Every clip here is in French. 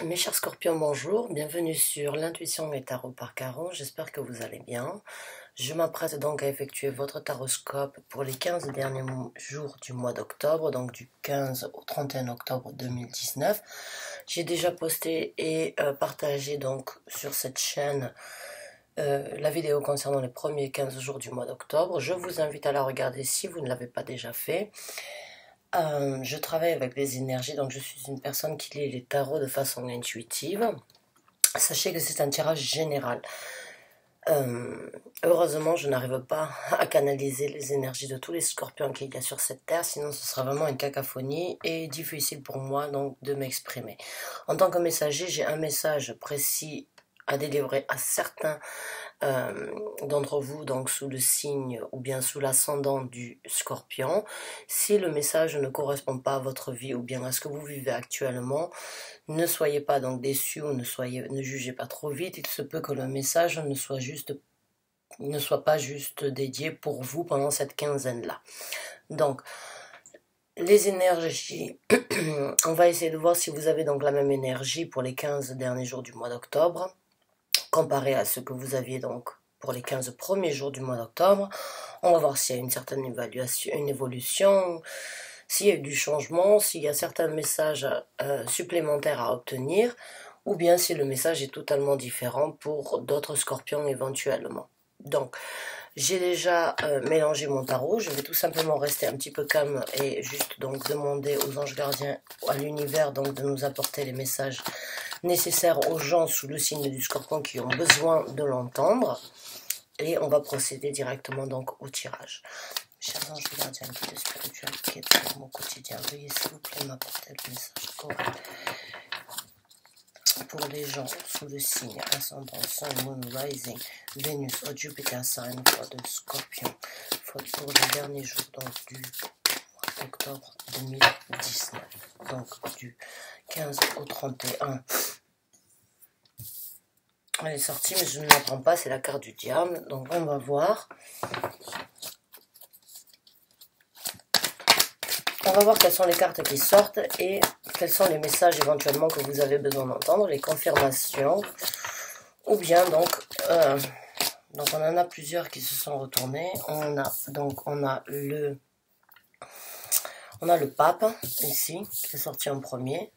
Mes chers scorpions, bonjour, bienvenue sur l'intuition et tarot par Caron, j'espère que vous allez bien. Je m'apprête donc à effectuer votre taroscope pour les 15 derniers jours du mois d'octobre, donc du 15 au 31 octobre 2019. J'ai déjà posté et partagé donc sur cette chaîne la vidéo concernant les premiers 15 jours du mois d'octobre. Je vous invite à la regarder si vous ne l'avez pas déjà fait. Je travaille avec les énergies, donc je suis une personne qui lit les tarots de façon intuitive. Sachez que c'est un tirage général. Heureusement, je n'arrive pas à canaliser les énergies de tous les scorpions qu'il y a sur cette terre, sinon ce sera vraiment une cacophonie et difficile pour moi donc de m'exprimer. En tant que messager, j'ai un message précis à délivrer à certains d'entre vous, donc sous le signe ou bien sous l'ascendant du scorpion. Si le message ne correspond pas à votre vie ou bien à ce que vous vivez actuellement, ne soyez pas donc déçus ou ne jugez pas trop vite. Il se peut que le message ne soit pas juste dédié pour vous pendant cette quinzaine-là. Donc, les énergies, on va essayer de voir si vous avez donc la même énergie pour les 15 derniers jours du mois d'octobre, comparé à ce que vous aviez donc pour les 15 premiers jours du mois d'octobre. On va voir s'il y a une certaine évolution, s'il y a eu du changement, s'il y a certains messages supplémentaires à obtenir, ou bien si le message est totalement différent pour d'autres scorpions éventuellement. Donc, j'ai déjà mélangé mon tarot, je vais tout simplement rester un petit peu calme et juste donc demander aux anges gardiens, à l'univers donc de nous apporter les messages nécessaires aux gens sous le signe du scorpion qui ont besoin de l'entendre. Et on va procéder directement donc au tirage. Chers anges gardiens, guides spirituels qui êtes dans mon quotidien, veuillez s'il vous plaît m'apporter le message correct pour les gens sous le signe ascendant, Sun, Moon, Rising, Vénus ou Jupiter sign for the Scorpion pour les derniers jours donc du mois d'octobre 2019, donc du 15 au 31. Elle est sortie, mais je ne la prends pas, c'est la carte du diable. Donc on va voir. On va voir quelles sont les cartes qui sortent et quels sont les messages éventuellement que vous avez besoin d'entendre, les confirmations. Ou bien donc on en a plusieurs qui se sont retournés. On a le pape ici qui est sorti en premier.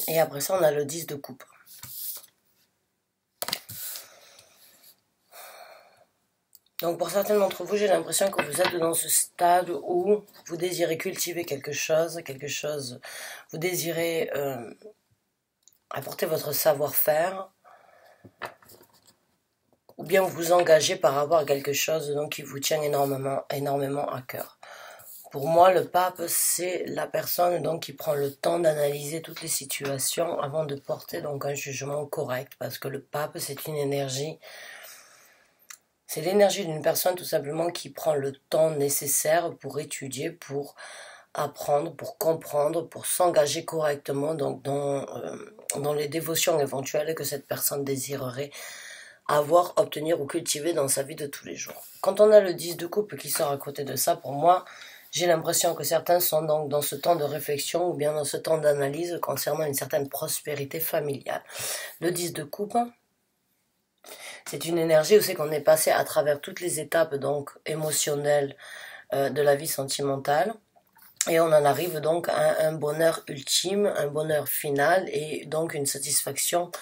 Et après ça, on a le 10 de coupe. Donc pour certains d'entre vous, j'ai l'impression que vous êtes dans ce stade où vous désirez cultiver quelque chose, vous désirez apporter votre savoir-faire, ou bien vous engagez par rapport à quelque chose donc, qui vous tient énormément à cœur. Pour moi, le pape, c'est la personne donc, qui prend le temps d'analyser toutes les situations avant de porter donc, un jugement correct, parce que le pape, c'est une énergie. C'est l'énergie d'une personne tout simplement qui prend le temps nécessaire pour étudier, pour apprendre, pour comprendre, pour s'engager correctement donc dans les dévotions éventuelles que cette personne désirerait avoir, obtenir ou cultiver dans sa vie de tous les jours. Quand on a le 10 de coupe qui sort à côté de ça, pour moi, j'ai l'impression que certains sont donc dans ce temps de réflexion ou bien dans ce temps d'analyse concernant une certaine prospérité familiale. Le 10 de coupe, c'est une énergie où c'est qu'on est passé à travers toutes les étapes donc émotionnelles de la vie sentimentale. Et on en arrive donc à un bonheur ultime, un bonheur final et donc une satisfaction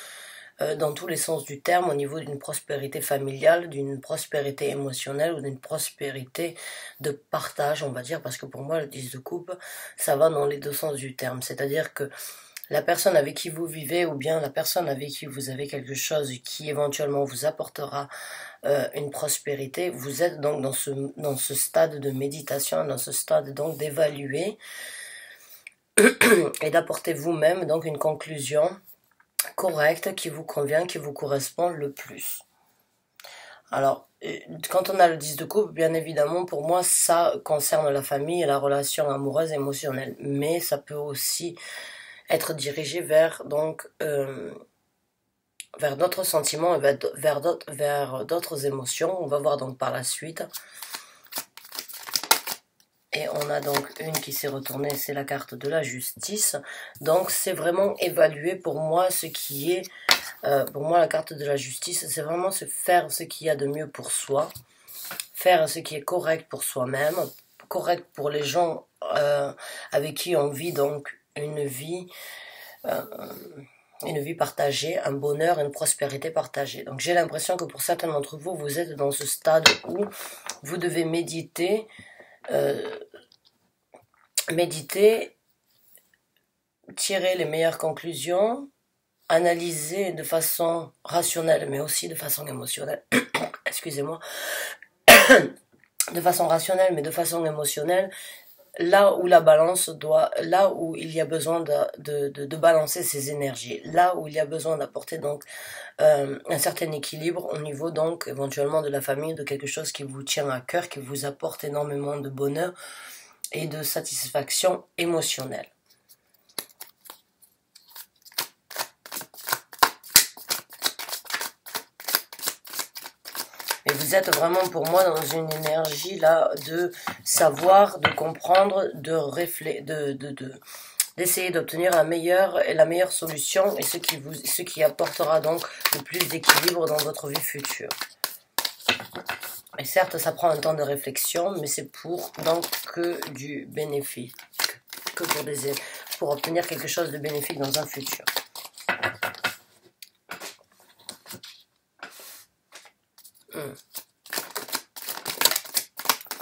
dans tous les sens du terme au niveau d'une prospérité familiale, d'une prospérité émotionnelle ou d'une prospérité de partage, on va dire, parce que pour moi le 10 de coupe, ça va dans les deux sens du terme. C'est-à-dire que la personne avec qui vous vivez ou bien la personne avec qui vous avez quelque chose qui éventuellement vous apportera une prospérité, vous êtes donc dans ce stade de méditation, dans ce stade donc d'évaluer et d'apporter vous-même donc une conclusion correcte qui vous convient, qui vous correspond le plus. Alors, quand on a le 10 de coupe, bien évidemment, pour moi, ça concerne la famille et la relation amoureuse et émotionnelle. Mais ça peut aussi être dirigé vers d'autres sentiments et vers d'autres émotions. On va voir donc par la suite. Et on a donc une qui s'est retournée, c'est la carte de la justice. Donc c'est vraiment évaluer pour moi ce qui est, pour moi la carte de la justice, c'est vraiment se faire ce qu'il y a de mieux pour soi, faire ce qui est correct pour soi-même, correct pour les gens avec qui on vit donc euh, une vie partagée, un bonheur, une prospérité partagée. Donc j'ai l'impression que pour certains d'entre vous, vous êtes dans ce stade où vous devez méditer, tirer les meilleures conclusions, analyser de façon rationnelle, mais aussi de façon émotionnelle, excusez-moi, de façon rationnelle, mais de façon émotionnelle, là où la balance là où il y a besoin de balancer ses énergies, là où il y a besoin d'apporter donc un certain équilibre au niveau donc éventuellement de la famille, de quelque chose qui vous tient à cœur, qui vous apporte énormément de bonheur et de satisfaction émotionnelle. Et vous êtes vraiment pour moi dans une énergie là de savoir, de comprendre, d'essayer d'obtenir la meilleure solution et ce qui apportera donc le plus d'équilibre dans votre vie future. Et certes, ça prend un temps de réflexion, mais c'est pour donc que du bénéfice, que pour obtenir quelque chose de bénéfique dans un futur.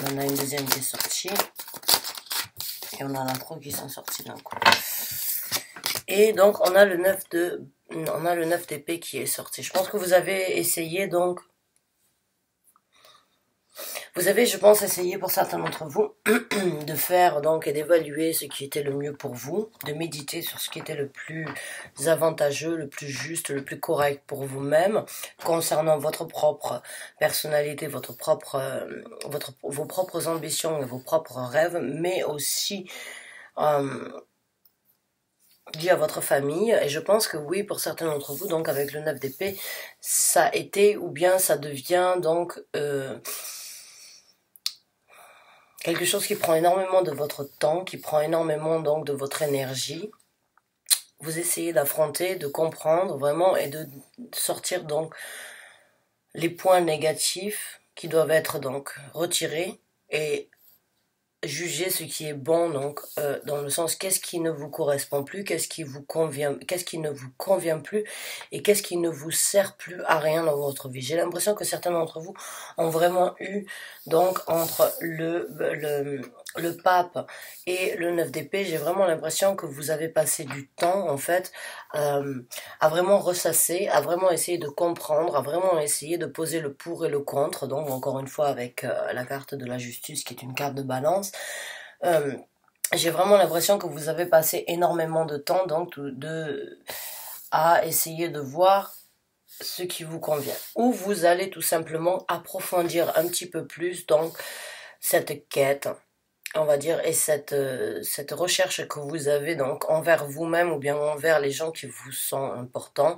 On en a une deuxième qui est sortie. Et on en a trois qui sont sortis d'un coup. Et donc on a le 9 d'épée qui est sorti. Je pense que vous avez essayé donc. Vous avez, je pense, essayé pour certains d'entre vous de faire donc et d'évaluer ce qui était le mieux pour vous, de méditer sur ce qui était le plus avantageux, le plus juste, le plus correct pour vous-même, concernant votre propre personnalité, vos propres ambitions et vos propres rêves, mais aussi lié à votre famille. Et je pense que oui, pour certains d'entre vous, donc avec le 9 d'épée, ça a été ou bien ça devient donc quelque chose qui prend énormément de votre temps, qui prend énormément donc de votre énergie. Vous essayez d'affronter, de comprendre vraiment et de sortir donc les points négatifs qui doivent être donc retirés et juger ce qui est bon donc dans le sens qu'est-ce qui ne vous correspond plus, qu'est-ce qui ne vous convient plus et qu'est-ce qui ne vous sert plus à rien dans votre vie. J'ai l'impression que certains d'entre vous ont vraiment eu donc entre le pape et le 9 d'épée, j'ai vraiment l'impression que vous avez passé du temps en fait à vraiment ressasser, à vraiment essayer de comprendre, à vraiment essayer de poser le pour et le contre, donc encore une fois avec la carte de la justice qui est une carte de balance. J'ai vraiment l'impression que vous avez passé énormément de temps donc à essayer de voir ce qui vous convient, ou vous allez tout simplement approfondir un petit peu plus donc cette quête, on va dire, et cette recherche que vous avez donc envers vous-même ou bien envers les gens qui vous sont importants.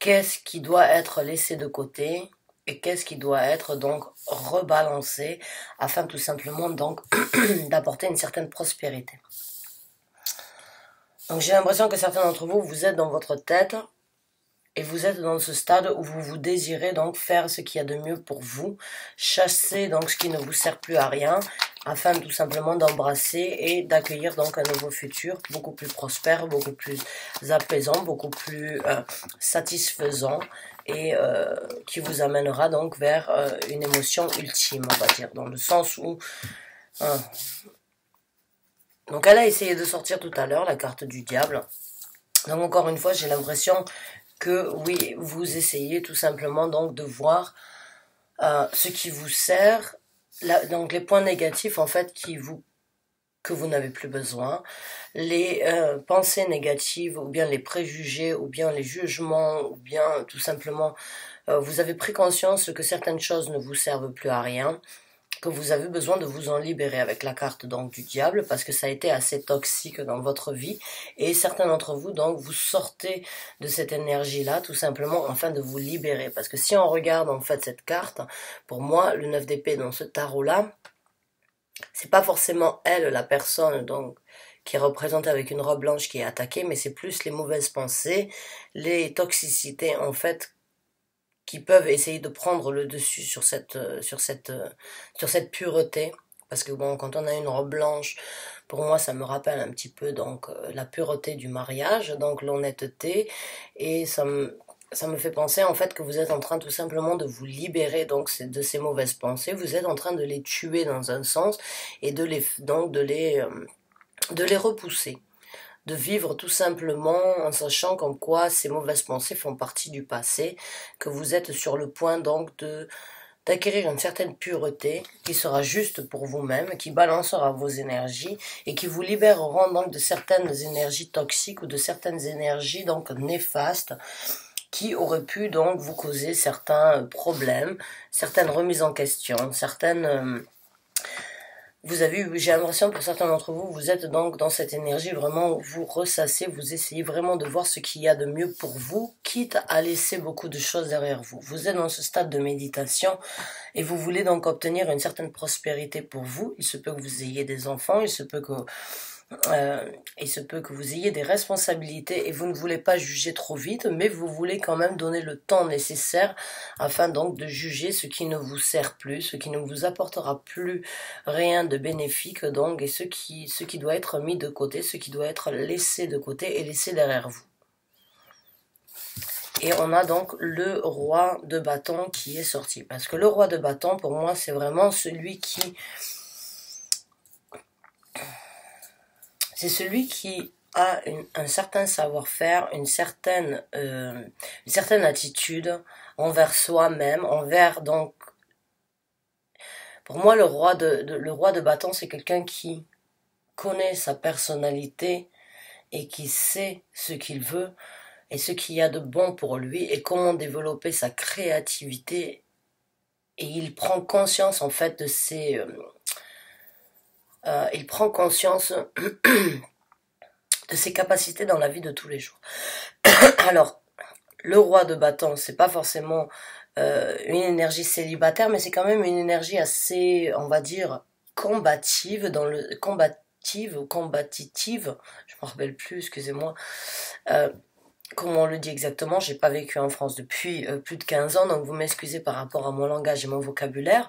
Qu'est-ce qui doit être laissé de côté et qu'est-ce qui doit être donc rebalancé afin tout simplement donc d'apporter une certaine prospérité. Donc j'ai l'impression que certains d'entre vous, vous êtes dans votre tête et vous êtes dans ce stade où vous désirez donc faire ce qu'il y a de mieux pour vous, chasser donc ce qui ne vous sert plus à rien, afin tout simplement d'embrasser et d'accueillir donc un nouveau futur beaucoup plus prospère, beaucoup plus apaisant, beaucoup plus satisfaisant et qui vous amènera donc vers une émotion ultime, on va dire, dans le sens où donc elle a essayé de sortir tout à l'heure la carte du diable. Donc encore une fois, j'ai l'impression que oui, vous essayez tout simplement donc de voir ce qui vous sert, donc les points négatifs en fait que vous n'avez plus besoin, les pensées négatives ou bien les préjugés ou bien les jugements ou bien tout simplement vous avez pris conscience que certaines choses ne vous servent plus à rien, que vous avez besoin de vous en libérer avec la carte donc du diable parce que ça a été assez toxique dans votre vie et certains d'entre vous donc vous sortez de cette énergie là tout simplement afin de vous libérer, parce que si on regarde en fait cette carte, pour moi le 9 d'épée dans ce tarot là, c'est pas forcément elle, la personne, donc, qui est représentée avec une robe blanche qui est attaquée, mais c'est plus les mauvaises pensées, les toxicités, en fait, qui peuvent essayer de prendre le dessus sur cette pureté. Parce que bon, quand on a une robe blanche, pour moi, ça me rappelle un petit peu donc la pureté du mariage, donc l'honnêteté, et ça me fait penser en fait que vous êtes en train tout simplement de vous libérer donc de ces mauvaises pensées. Vous êtes en train de les tuer dans un sens et de les repousser, de vivre tout simplement en sachant comme quoi ces mauvaises pensées font partie du passé, que vous êtes sur le point donc de d'acquérir une certaine pureté qui sera juste pour vous-même, qui balancera vos énergies et qui vous libéreront donc de certaines énergies toxiques ou de certaines énergies donc néfastes qui auraient pu donc vous causer certains problèmes, certaines remises en question, vous avez, j'ai l'impression pour certains d'entre vous, vous êtes donc dans cette énergie vraiment où vous ressassez, vous essayez vraiment de voir ce qu'il y a de mieux pour vous, quitte à laisser beaucoup de choses derrière vous. Vous êtes dans ce stade de méditation et vous voulez donc obtenir une certaine prospérité pour vous. Il se peut que vous ayez des enfants, il se peut que vous ayez des responsabilités et vous ne voulez pas juger trop vite, mais vous voulez quand même donner le temps nécessaire afin donc de juger ce qui ne vous sert plus, ce qui ne vous apportera plus rien de bénéfique donc, et ce qui doit être mis de côté, ce qui doit être laissé de côté et laissé derrière vous. Et on a donc le roi de bâton qui est sorti. Parce que le roi de bâton, pour moi, c'est vraiment celui qui... C'est celui qui a un certain savoir-faire, une certaine attitude envers soi-même, envers donc... Pour moi, le roi de bâton, c'est quelqu'un qui connaît sa personnalité et qui sait ce qu'il veut et ce qu'il y a de bon pour lui et comment développer sa créativité. Et il prend conscience en fait de ses... il prend conscience de ses capacités dans la vie de tous les jours. Alors, le roi de bâton, c'est pas forcément une énergie célibataire, mais c'est quand même une énergie assez, on va dire, combative, combative ou combative, je me rappelle plus, excusez-moi, comment on le dit exactement, j'ai pas vécu en France depuis plus de 15 ans, donc vous m'excusez par rapport à mon langage et mon vocabulaire,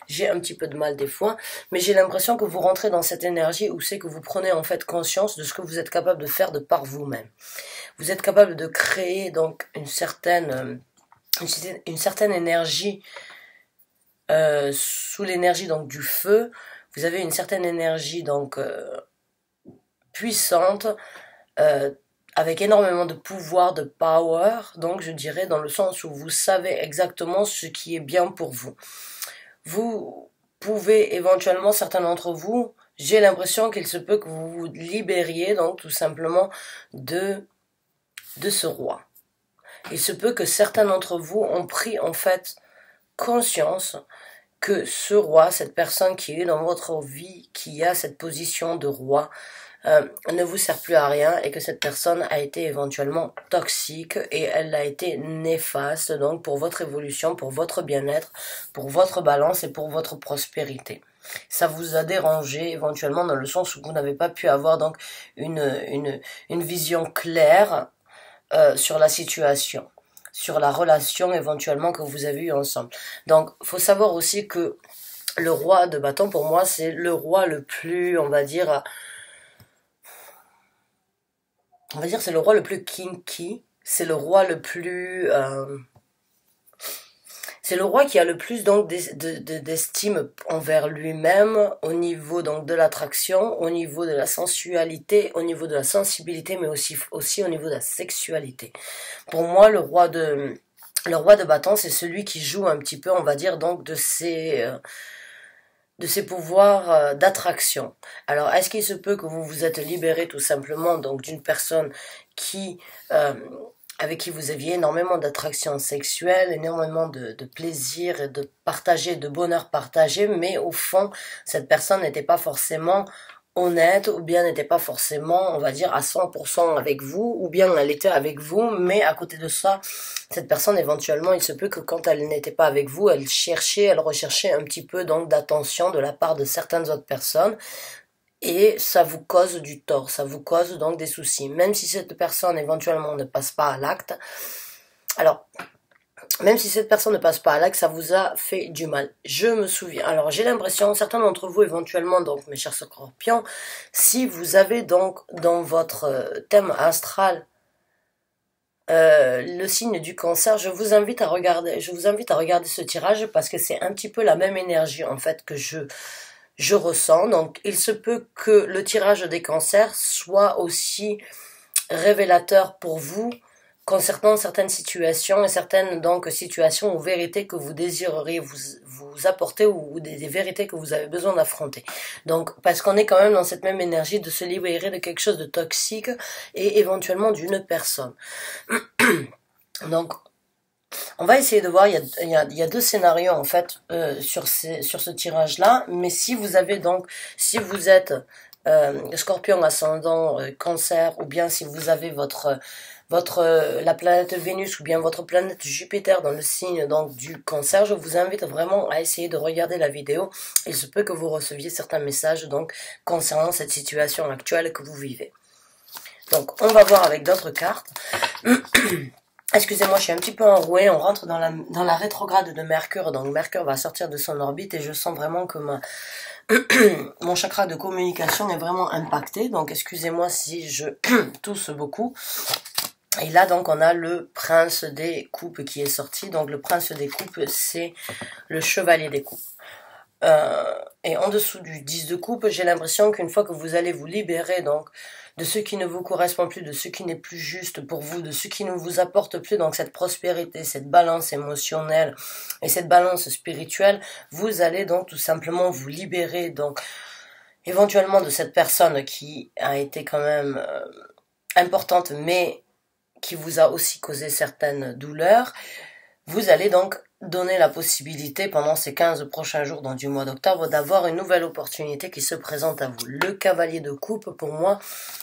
j'ai un petit peu de mal des fois, mais j'ai l'impression que vous rentrez dans cette énergie où c'est que vous prenez en fait conscience de ce que vous êtes capable de faire de par vous-même. Vous êtes capable de créer donc une certaine énergie sous l'énergie donc du feu. Vous avez une certaine énergie donc puissante, avec énormément de pouvoir, de power, donc je dirais dans le sens où vous savez exactement ce qui est bien pour vous. Vous pouvez éventuellement, certains d'entre vous, j'ai l'impression qu'il se peut que vous vous libériez donc tout simplement de ce roi. Il se peut que certains d'entre vous ont pris en fait conscience que ce roi, cette personne qui est dans votre vie, qui a cette position de roi, ne vous sert plus à rien et que cette personne a été éventuellement toxique et elle a été néfaste donc pour votre évolution, pour votre bien-être, pour votre balance et pour votre prospérité. Ça vous a dérangé éventuellement dans le sens où vous n'avez pas pu avoir donc une vision claire sur la situation, sur la relation éventuellement que vous avez eue ensemble. Donc, faut savoir aussi que le roi de bâton, pour moi, c'est le roi le plus, on va dire, c'est le roi le plus kinky, c'est le roi le plus... c'est le roi qui a le plus donc d'estime envers lui-même au niveau donc de l'attraction, au niveau de la sensualité, au niveau de la sensibilité, mais aussi au niveau de la sexualité. Pour moi, le roi de bâton, c'est celui qui joue un petit peu, on va dire, donc de ses pouvoirs d'attraction. Alors, est-ce qu'il se peut que vous vous êtes libéré tout simplement donc d'une personne qui avec qui vous aviez énormément d'attraction sexuelle, énormément de plaisir et de bonheur partagé, mais au fond, cette personne n'était pas forcément honnête, ou bien n'était pas forcément, on va dire, à 100% avec vous, ou bien elle était avec vous, mais à côté de ça, cette personne, éventuellement, il se peut que quand elle n'était pas avec vous, elle recherchait un petit peu donc d'attention de la part de certaines autres personnes, et ça vous cause du tort, ça vous cause donc des soucis. Même si cette personne, éventuellement, ne passe pas à l'acte, alors, même si cette personne ne passe pas à l'acte, ça vous a fait du mal. Je me souviens. Alors, j'ai l'impression, certains d'entre vous, éventuellement, donc, mes chers scorpions, si vous avez donc, dans votre thème astral, le signe du cancer, je vous invite à regarder ce tirage parce que c'est un petit peu la même énergie, en fait, que je ressens. Donc, il se peut que le tirage des cancers soit aussi révélateur pour vous concernant certaines situations et certaines donc situations ou vérités que vous désireriez vous apporter ou des vérités que vous avez besoin d'affronter. Donc parce qu'on est quand même dans cette même énergie de se libérer de quelque chose de toxique et éventuellement d'une personne. Donc on va essayer de voir, il y a deux scénarios en fait sur ce tirage là, mais si vous êtes Scorpion ascendant Cancer, ou bien si vous avez la planète Vénus ou bien votre planète Jupiter dans le signe donc du Cancer, je vous invite vraiment à essayer de regarder la vidéo. Il se peut que vous receviez certains messages donc concernant cette situation actuelle que vous vivez. Donc on va voir avec d'autres cartes. Excusez-moi, je suis un petit peu enrouée, on rentre dans la rétrograde de Mercure, donc Mercure va sortir de son orbite et je sens vraiment que mon chakra de communication est vraiment impacté, donc excusez-moi si je tousse beaucoup. Et là donc on a le prince des coupes qui est sorti, donc le prince des coupes c'est le chevalier des coupes. Et en dessous du 10 de coupe, j'ai l'impression qu'une fois que vous allez vous libérer donc de ce qui ne vous correspond plus, de ce qui n'est plus juste pour vous, de ce qui ne vous apporte plus donc cette prospérité, cette balance émotionnelle et cette balance spirituelle, vous allez donc tout simplement vous libérer donc éventuellement de cette personne qui a été quand même importante mais qui vous a aussi causé certaines douleurs. Vous allez donc donner la possibilité pendant ces 15 prochains jours dans du mois d'octobre d'avoir une nouvelle opportunité qui se présente à vous. Le cavalier de coupe, pour moi,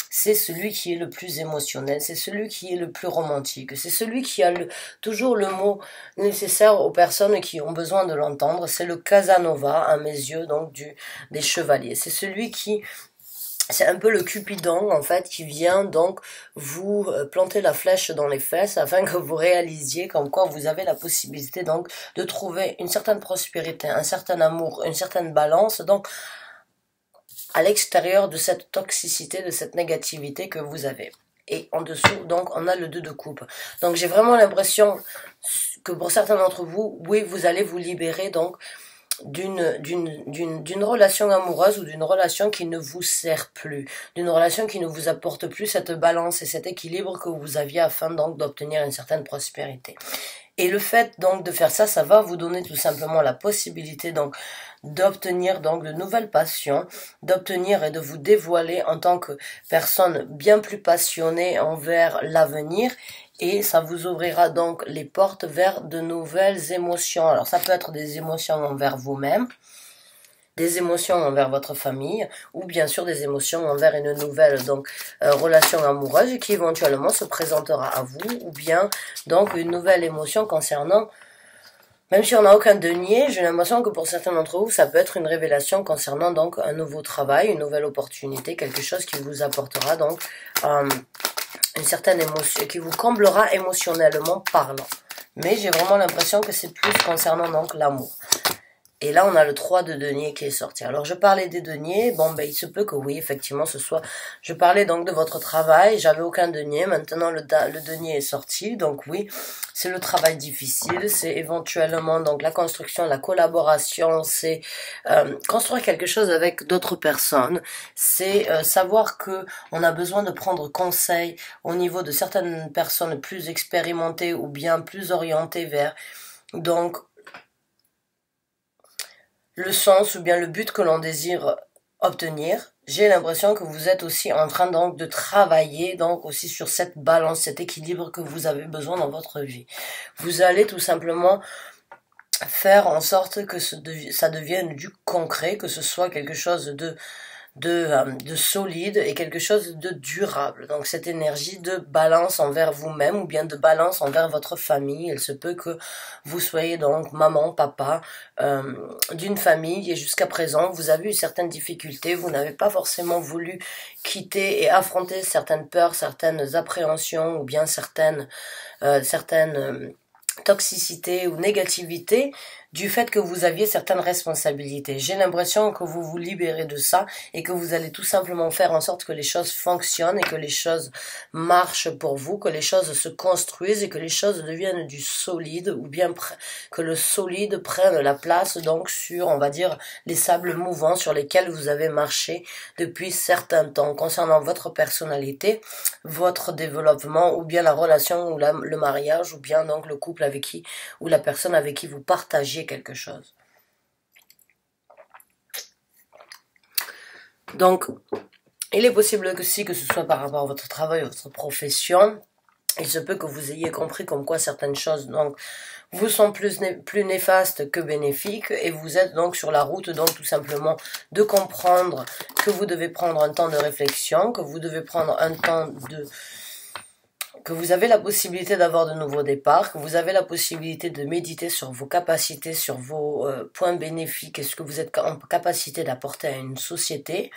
c'est celui qui est le plus émotionnel, c'est celui qui est le plus romantique, c'est celui qui a toujours le mot nécessaire aux personnes qui ont besoin de l'entendre. C'est le Casanova, à mes yeux, donc des chevaliers. C'est celui qui... C'est un peu le Cupidon, en fait, qui vient donc vous planter la flèche dans les fesses afin que vous réalisiez comme quoi vous avez la possibilité donc de trouver une certaine prospérité, un certain amour, une certaine balance, donc à l'extérieur de cette toxicité, de cette négativité que vous avez. Et en dessous, donc, on a le 2 de coupe. Donc, j'ai vraiment l'impression que pour certains d'entre vous, oui, vous allez vous libérer donc d'une relation amoureuse ou d'une relation qui ne vous sert plus, d'une relation qui ne vous apporte plus cette balance et cet équilibre que vous aviez afin donc d'obtenir une certaine prospérité. Et le fait donc de faire ça, ça va vous donner tout simplement la possibilité donc d'obtenir donc de nouvelles passions, d'obtenir et de vous dévoiler en tant que personne bien plus passionnée envers l'avenir. Et ça vous ouvrira donc les portes vers de nouvelles émotions. Alors ça peut être des émotions envers vous-même, des émotions envers votre famille, ou bien sûr des émotions envers une nouvelle donc relation amoureuse qui éventuellement se présentera à vous, ou bien donc une nouvelle émotion concernant, même si on n'a aucun denier, j'ai l'impression que pour certains d'entre vous, ça peut être une révélation concernant donc un nouveau travail, une nouvelle opportunité, quelque chose qui vous apportera donc une certaine émotion, qui vous comblera émotionnellement parlant. Mais j'ai vraiment l'impression que c'est plus concernant donc l'amour. Et là, on a le 3 de denier qui est sorti. Alors, je parlais des deniers. Bon, ben, il se peut que oui, effectivement, ce soit... Je parlais donc de votre travail. J'avais aucun denier. Maintenant, le denier est sorti. Donc, oui, c'est le travail difficile. C'est éventuellement donc la construction, la collaboration. C'est construire quelque chose avec d'autres personnes. C'est savoir que on a besoin de prendre conseil au niveau de certaines personnes plus expérimentées ou bien plus orientées vers... Donc, le sens ou bien le but que l'on désire obtenir. J'ai l'impression que vous êtes aussi en train donc de travailler donc aussi sur cette balance, cet équilibre que vous avez besoin dans votre vie. Vous allez tout simplement faire en sorte que ça devienne du concret, que ce soit quelque chose de solide et quelque chose de durable. Donc cette énergie de balance envers vous-même ou bien de balance envers votre famille. Il se peut que vous soyez donc maman, papa d'une famille et jusqu'à présent vous avez eu certaines difficultés, vous n'avez pas forcément voulu quitter et affronter certaines peurs, certaines appréhensions ou bien certaines toxicité ou négativité du fait que vous aviez certaines responsabilités. J'ai l'impression que vous vous libérez de ça et que vous allez tout simplement faire en sorte que les choses fonctionnent et que les choses marchent pour vous, que les choses se construisent et que les choses deviennent du solide ou bien que le solide prenne la place donc sur, on va dire, les sables mouvants sur lesquels vous avez marché depuis certains temps concernant votre personnalité, votre développement ou bien la relation ou le mariage ou bien donc le couple avec qui ou la personne avec qui vous partagez quelque chose. Donc, il est possible aussi que ce soit par rapport à votre travail, votre profession. Il se peut que vous ayez compris comme quoi certaines choses donc vous sont plus néfastes que bénéfiques et vous êtes donc sur la route donc tout simplement de comprendre que vous devez prendre un temps de réflexion, que vous devez prendre un temps que vous avez la possibilité d'avoir de nouveaux départs, que vous avez la possibilité de méditer sur vos capacités, sur vos points bénéfiques et ce que vous êtes en capacité d'apporter à une société,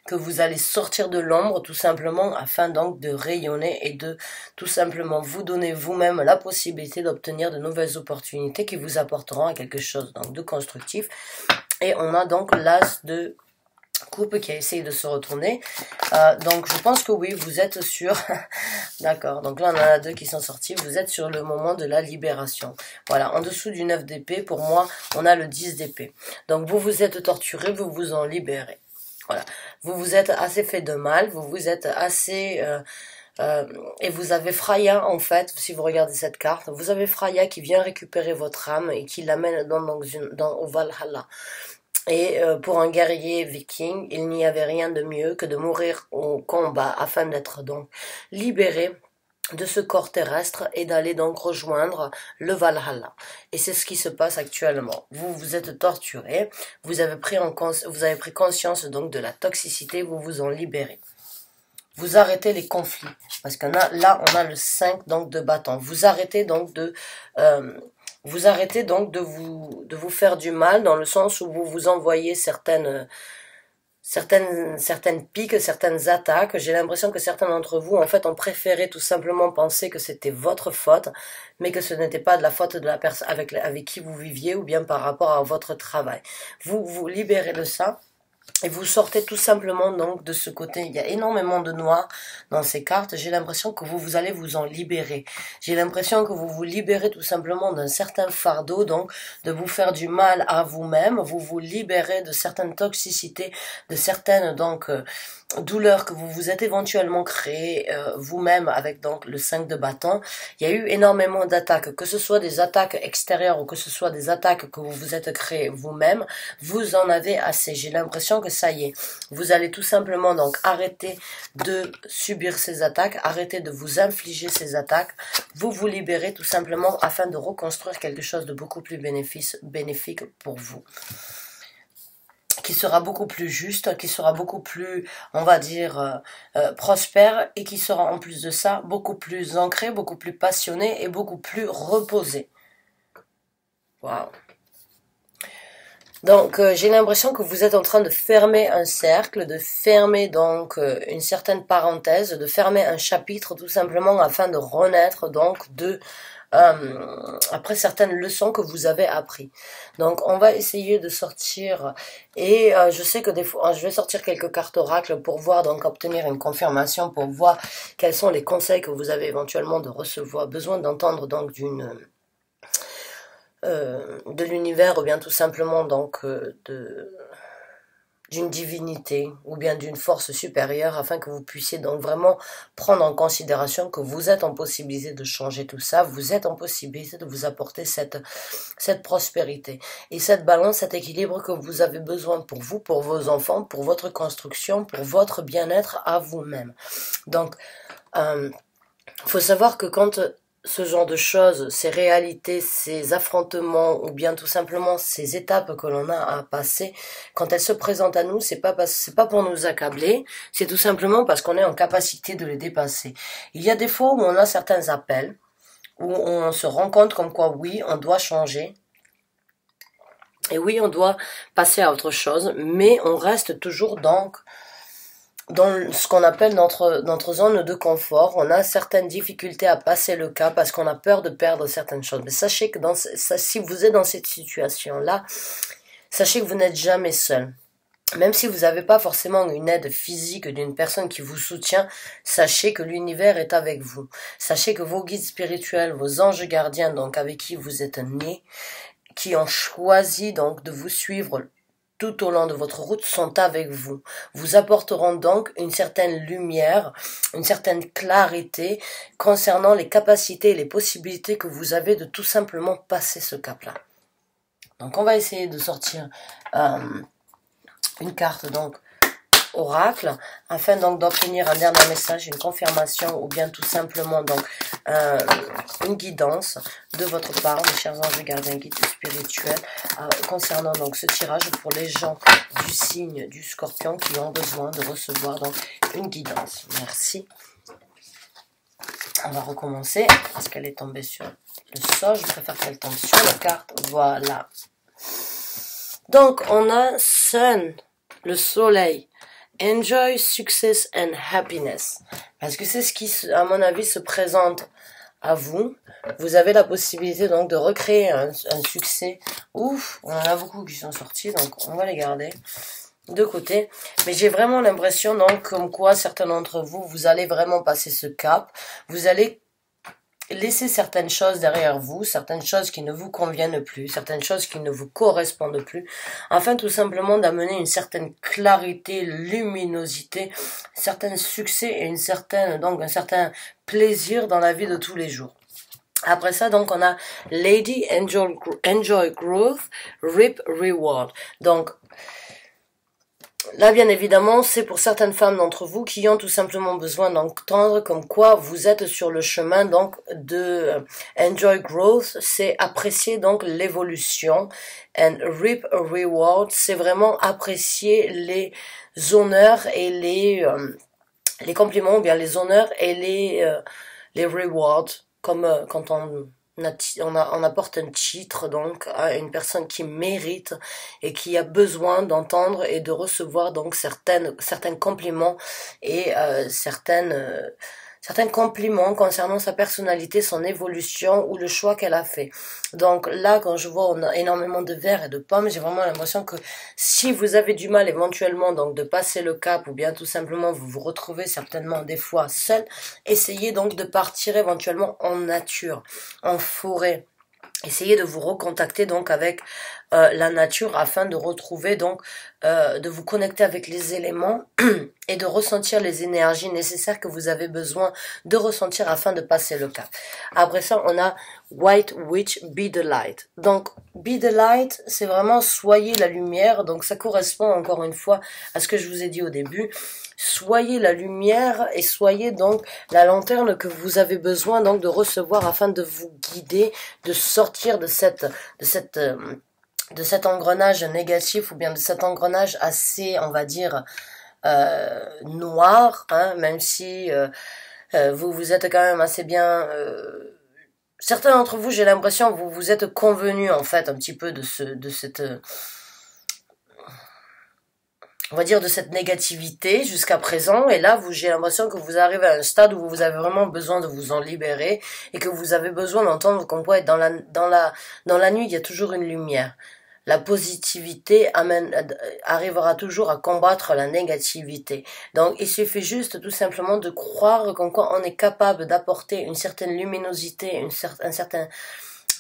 que vous allez sortir de l'ombre tout simplement afin donc de rayonner et de tout simplement vous donner vous-même la possibilité d'obtenir de nouvelles opportunités qui vous apporteront à quelque chose donc de constructif. Et on a donc l'as de coupe qui a essayé de se retourner. Donc je pense que oui, vous êtes sur... D'accord, donc là on en a deux qui sont sortis. Vous êtes sur le moment de la libération. Voilà, en dessous du 9 d'épée, pour moi, on a le 10 d'épée. Donc vous vous êtes torturé, vous vous en libérez. Voilà, vous vous êtes assez fait de mal, vous vous êtes assez... et vous avez Freya en fait, si vous regardez cette carte, vous avez Freya qui vient récupérer votre âme et qui l'amène au Valhalla. Et pour un guerrier viking, il n'y avait rien de mieux que de mourir au combat afin d'être donc libéré de ce corps terrestre et d'aller donc rejoindre le Valhalla. Et c'est ce qui se passe actuellement. Vous vous êtes torturé, vous avez pris conscience donc de la toxicité, vous vous en libérez. Vous arrêtez les conflits parce qu'on a là on a le 5 donc de bâton. Vous arrêtez donc de vous faire du mal dans le sens où vous vous envoyez certaines piques, certaines attaques. J'ai l'impression que certains d'entre vous, en fait, ont préféré tout simplement penser que c'était votre faute, mais que ce n'était pas de la faute de la personne avec qui vous viviez ou bien par rapport à votre travail. Vous vous libérez de ça. Et vous sortez tout simplement donc de ce côté. Il y a énormément de noir dans ces cartes. J'ai l'impression que vous allez vous en libérer. J'ai l'impression que vous vous libérez tout simplement d'un certain fardeau, donc de vous faire du mal à vous-même. Vous vous libérez de certaines toxicités, de certaines donc douleurs que vous vous êtes éventuellement créées vous-même avec donc le 5 de bâton. Il y a eu énormément d'attaques, que ce soit des attaques extérieures ou que ce soit des attaques que vous vous êtes créées vous-même. Vous en avez assez. J'ai l'impression que ça y est, vous allez tout simplement donc arrêter de subir ces attaques, arrêter de vous infliger ces attaques, vous vous libérez tout simplement afin de reconstruire quelque chose de beaucoup plus bénéfique pour vous, qui sera beaucoup plus juste, qui sera beaucoup plus, on va dire, prospère et qui sera en plus de ça beaucoup plus ancré, beaucoup plus passionné et beaucoup plus reposé. Waouh! Donc j'ai l'impression que vous êtes en train de fermer un cercle, de fermer donc une certaine parenthèse, de fermer un chapitre tout simplement afin de renaître donc après certaines leçons que vous avez apprises. Donc on va essayer de sortir et je sais que des fois je vais sortir quelques cartes oracles pour voir donc obtenir une confirmation, pour voir quels sont les conseils que vous avez éventuellement besoin d'entendre donc de l'univers ou bien tout simplement donc d'une divinité ou bien d'une force supérieure afin que vous puissiez donc vraiment prendre en considération que vous êtes en possibilité de changer tout ça, vous êtes en possibilité de vous apporter cette prospérité et cette balance, cet équilibre que vous avez besoin pour vous, pour vos enfants, pour votre construction, pour votre bien-être à vous-même. Donc, faut savoir que quand ce genre de choses, ces réalités, ces affrontements ou bien tout simplement ces étapes que l'on a à passer, quand elles se présentent à nous, c'est pas pour nous accabler, c'est tout simplement parce qu'on est en capacité de les dépasser. Il y a des fois où on a certains appels, où on se rend compte comme quoi oui, on doit changer, et oui, on doit passer à autre chose, mais on reste toujours donc dans ce qu'on appelle notre zone de confort. On a certaines difficultés à passer le cap parce qu'on a peur de perdre certaines choses. Mais sachez que si vous êtes dans cette situation-là, sachez que vous n'êtes jamais seul. Même si vous n'avez pas forcément une aide physique d'une personne qui vous soutient, sachez que l'univers est avec vous. Sachez que vos guides spirituels, vos anges gardiens, donc avec qui vous êtes nés, qui ont choisi donc de vous suivre tout au long de votre route, sont avec vous. Vous apporteront donc une certaine lumière, une certaine clarité concernant les capacités et les possibilités que vous avez de tout simplement passer ce cap-là. Donc on va essayer de sortir une carte donc oracle afin donc d'obtenir un dernier message, une confirmation ou bien tout simplement donc une guidance de votre part, mes chers anges gardiens guides spirituels, concernant donc ce tirage pour les gens du signe du Scorpion qui ont besoin de recevoir donc une guidance. Merci. On va recommencer parce qu'elle est tombée sur le sol. Je préfère qu'elle tombe sur la carte. Voilà. Donc on a Sun, le soleil. Enjoy success and happiness. Parce que c'est ce qui, à mon avis, se présente à vous. Vous avez la possibilité donc de recréer un succès. Ouf, on en a beaucoup qui sont sortis, donc on va les garder de côté. Mais j'ai vraiment l'impression donc comme quoi certains d'entre vous, vous allez vraiment passer ce cap. Vous allez laissez certaines choses derrière vous, certaines choses qui ne vous conviennent plus, certaines choses qui ne vous correspondent plus, afin tout simplement d'amener une certaine clarité, luminosité, un certain succès et un certain plaisir dans la vie de tous les jours. Après ça, donc, on a Lady Enjoy Growth, Reap Reward. Donc, là, bien évidemment, c'est pour certaines femmes d'entre vous qui ont tout simplement besoin d'entendre comme quoi vous êtes sur le chemin donc de enjoy growth, c'est apprécier donc l'évolution, and reap a reward, c'est vraiment apprécier les honneurs et les compliments, ou bien les honneurs et les rewards, comme quand on apporte un titre donc à une personne qui mérite et qui a besoin d'entendre et de recevoir donc certains compliments et certains compliments concernant sa personnalité, son évolution ou le choix qu'elle a fait. Donc là, quand je vois on a énormément de verres et de pommes, j'ai vraiment l'impression que si vous avez du mal éventuellement donc de passer le cap ou bien tout simplement vous vous retrouvez certainement des fois seul, essayez donc de partir éventuellement en nature, en forêt. Essayez de vous recontacter donc avec la nature afin de retrouver donc de vous connecter avec les éléments et de ressentir les énergies nécessaires que vous avez besoin de ressentir afin de passer le cap. Après ça, on a White Witch, Be the Light. Donc, Be the Light, c'est vraiment soyez la lumière. Donc, ça correspond encore une fois à ce que je vous ai dit au début. Soyez la lumière et soyez donc la lanterne que vous avez besoin donc de recevoir afin de vous guider, de sortir de cet engrenage négatif ou bien de cet engrenage assez, on va dire, noir, hein, même si vous êtes quand même assez bien. Certains d'entre vous, j'ai l'impression, vous êtes convenus en fait un petit peu de cette on va dire de cette négativité jusqu'à présent, et là j'ai l'impression que vous arrivez à un stade où vous avez vraiment besoin de vous en libérer et que vous avez besoin d'entendre qu'on peut être dans la nuit, il y a toujours une lumière. La positivité arrivera toujours à combattre la négativité. Donc il suffit juste tout simplement de croire qu'en quoi on est capable d'apporter une certaine luminosité, une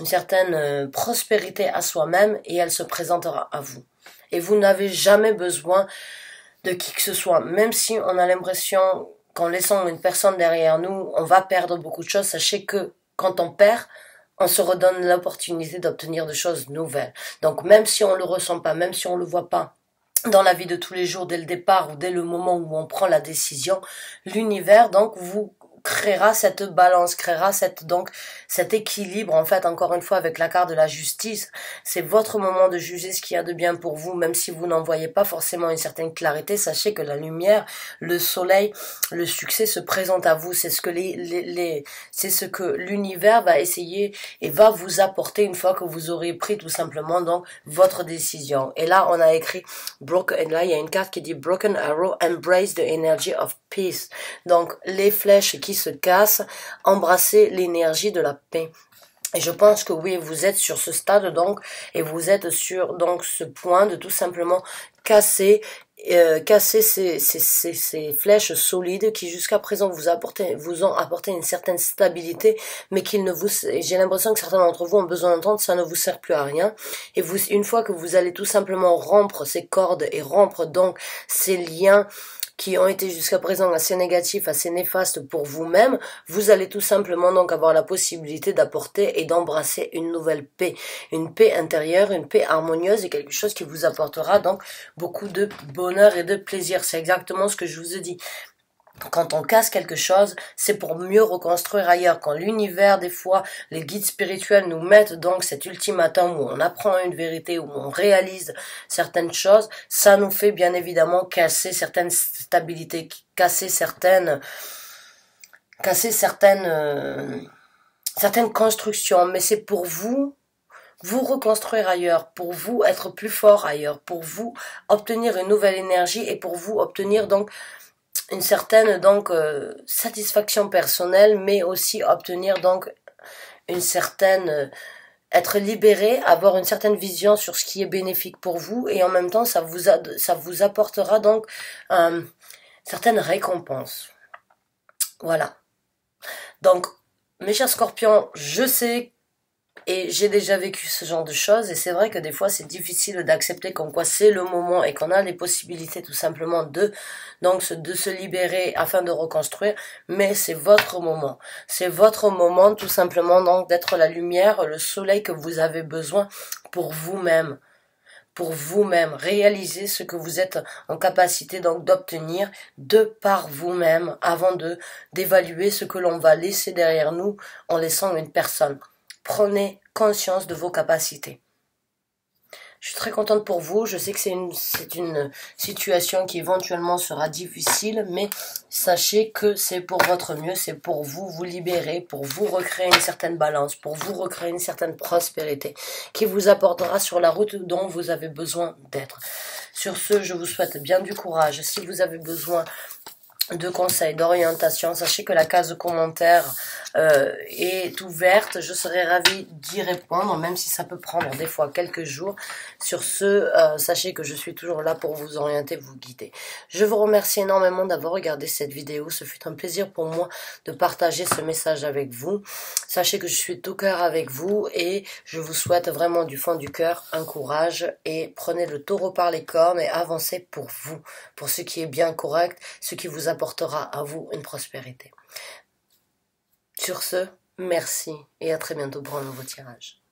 certaine prospérité à soi-même, et elle se présentera à vous. Et vous n'avez jamais besoin de qui que ce soit. Même si on a l'impression qu'en laissant une personne derrière nous, on va perdre beaucoup de choses, sachez que quand on perd, on se redonne l'opportunité d'obtenir des choses nouvelles. Donc même si on le ressent pas, même si on le voit pas dans la vie de tous les jours, dès le départ ou dès le moment où on prend la décision, l'univers donc vous créera cette balance, créera cet équilibre, en fait, encore une fois, avec la carte de la justice. C'est votre moment de juger ce qu'il y a de bien pour vous, même si vous n'en voyez pas forcément une certaine clarité. Sachez que la lumière, le soleil, le succès se présente à vous. C'est ce que c'est ce que l'univers va essayer et va vous apporter une fois que vous aurez pris tout simplement donc votre décision. Et là, on a écrit broken. Là, il y a une carte qui dit Broken Arrow, embrace the energy of peace. Donc, les flèches qui se cassent, embrassez l'énergie de la paix. Et je pense que oui, vous êtes sur ce stade donc, et vous êtes sur donc ce point de tout simplement casser ces flèches solides qui jusqu'à présent vous ont apporté une certaine stabilité, mais j'ai l'impression que certains d'entre vous ont besoin d'entendre, ça ne vous sert plus à rien. Et vous, une fois que vous allez tout simplement rompre ces cordes et rompre donc ces liens qui ont été jusqu'à présent assez négatifs, assez néfastes pour vous-même, vous allez tout simplement donc avoir la possibilité d'apporter et d'embrasser une nouvelle paix, une paix intérieure, une paix harmonieuse et quelque chose qui vous apportera donc beaucoup de bonheur et de plaisir. C'est exactement ce que je vous ai dit. Quand on casse quelque chose, c'est pour mieux reconstruire ailleurs. Quand l'univers, des fois, les guides spirituels nous mettent donc cet ultimatum où on apprend une vérité, où on réalise certaines choses, ça nous fait bien évidemment casser certaines stabilités, casser certaines constructions. Mais c'est pour vous reconstruire ailleurs, pour vous être plus fort ailleurs, pour vous obtenir une nouvelle énergie et pour vous obtenir donc une certaine satisfaction personnelle, mais aussi obtenir donc une certaine être libéré, avoir une certaine vision sur ce qui est bénéfique pour vous et en même temps ça vous apportera donc certaines récompenses. Voilà. Donc mes chers scorpions, je sais et j'ai déjà vécu ce genre de choses et c'est vrai que des fois c'est difficile d'accepter comme quoi c'est le moment et qu'on a les possibilités tout simplement de se libérer afin de reconstruire, mais c'est votre moment. C'est votre moment tout simplement donc d'être la lumière, le soleil que vous avez besoin pour vous-même. Pour vous-même, réaliser ce que vous êtes en capacité donc d'obtenir de par vous-même avant d'évaluer ce que l'on va laisser derrière nous en laissant une personne. Prenez conscience de vos capacités. Je suis très contente pour vous. Je sais que c'est une situation qui éventuellement sera difficile, mais sachez que c'est pour votre mieux, c'est pour vous libérer, pour vous recréer une certaine balance, pour vous recréer une certaine prospérité qui vous apportera sur la route dont vous avez besoin d'être. Sur ce, je vous souhaite bien du courage. Si vous avez besoin de conseils, d'orientation, sachez que la case de commentaires est ouverte, je serai ravie d'y répondre, même si ça peut prendre des fois quelques jours. Sur ce, sachez que je suis toujours là pour vous orienter, vous guider. Je vous remercie énormément d'avoir regardé cette vidéo, ce fut un plaisir pour moi de partager ce message avec vous. Sachez que je suis de tout cœur avec vous et je vous souhaite vraiment du fond du cœur un courage et prenez le taureau par les cornes et avancez pour vous, pour ce qui est bien correct, ce qui vous apportera à vous une prospérité. Sur ce, merci et à très bientôt pour un nouveau tirage.